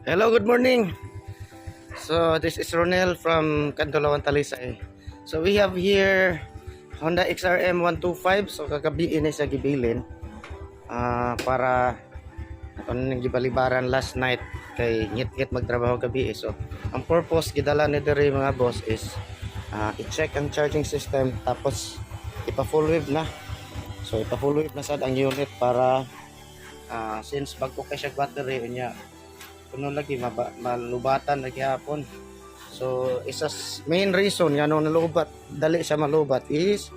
Hello, good morning. So this is Ronel from Cantolawan, Talisay. So we have here Honda XRM 125. So kagabi sa gibilin para nang gibalibaran last night kay ngit-ngit magtrabaho gabi. So ang purpose gidala ni diri mga boss is i-check ang charging system tapos ipa-full wave na. So ipa-full wave na sad ang unit para since bago kay siya battery niya kuno lagi malubatan lagi hapon. So isa main reason nga nung nalubat dali siya malubat is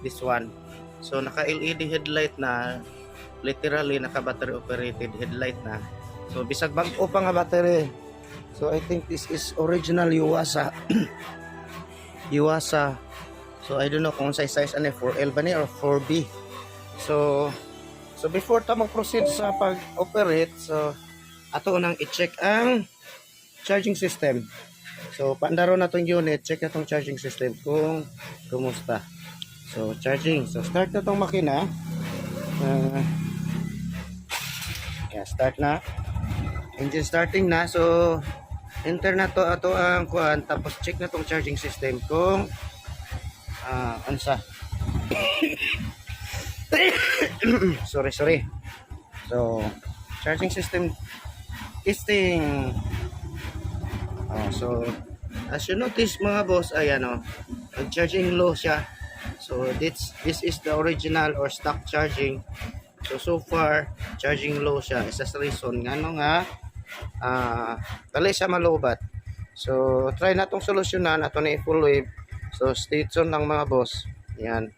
this one. So naka LED headlight na, literally naka battery operated headlight na. So bisag bag-o pa nga battery. So I think this is original Yuasa. Yuasa. So I don't know kung size ano 4L ba ni or 4B. So before ta mag-proceed sa pag-operate, so ato unang i-check ang charging system. So pandaro na tong unit, check na tong charging system kung kumusta. So charging. So start na tong makina. Start na. Engine starting na. So enter na to ato ang kuan, tapos check na tong charging system kung ansa. sorry. So charging system testing. So as you notice mga boss, ayan charging low siya. So this is the original or stock charging. So far charging low siya. Isa sa reason nga dali siya malubat. So try na tong solusyonan ato na i-full wave. So stay tuned lang mga boss. Yan.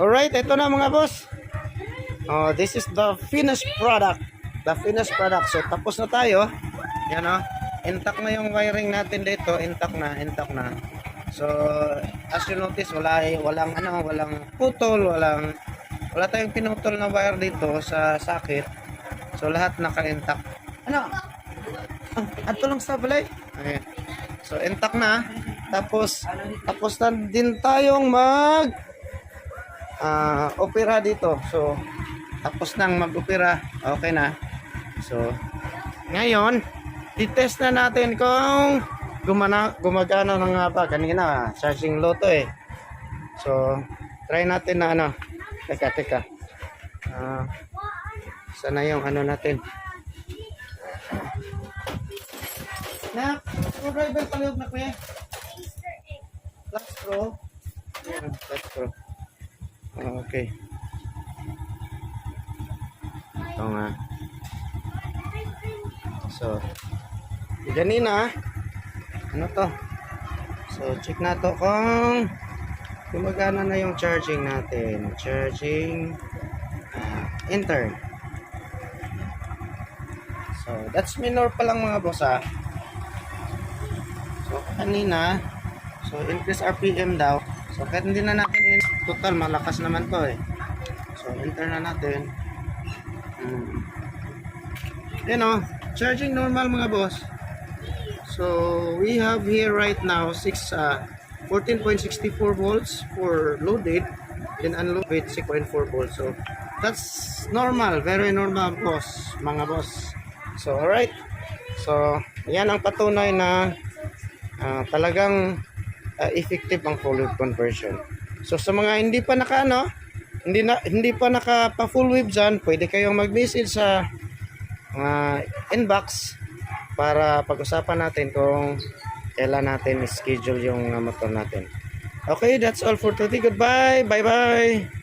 Alright, ito na mga boss. This is the finished product. So tapos na tayo. Yan intact na yung wiring natin dito, intact na. So as you notice, walang putol, wala tayong pinutol na wire dito sa socket. So lahat naka-intact. Ato lang sa balay. Okay. So intact na. Tapos na din tayong opera dito. So tapos nang mag-opera, okay na. So ngayon i-test na natin kung gumagana na nga ba. Kanina charging low to So try natin na teka sana yung natin na screwdriver palihog na kuya. Flat screw. Okay. Ito nga. So, ganina, to? So, check na to kung gumagana na yung charging natin. Charging intern. So, that's minor pa lang mga boss So, kanina, so increase RPM daw. So, kahit hindi na natin total, malakas naman to So, enter na natin. Charging normal mga boss. So, we have here right now 14.64 volts for loaded, then unloaded 6.4 volts. So, that's normal, very normal mga boss. So, alright. So, yan ang patunay na talagang effective ang full wave conversion. So sa mga hindi pa hindi pa nakapa-full wave dyan, pwede kayong mag-message sa inbox para pag-usapan natin kung kailan natin schedule yung motor natin. Okay, that's all for today. Goodbye. Bye-bye.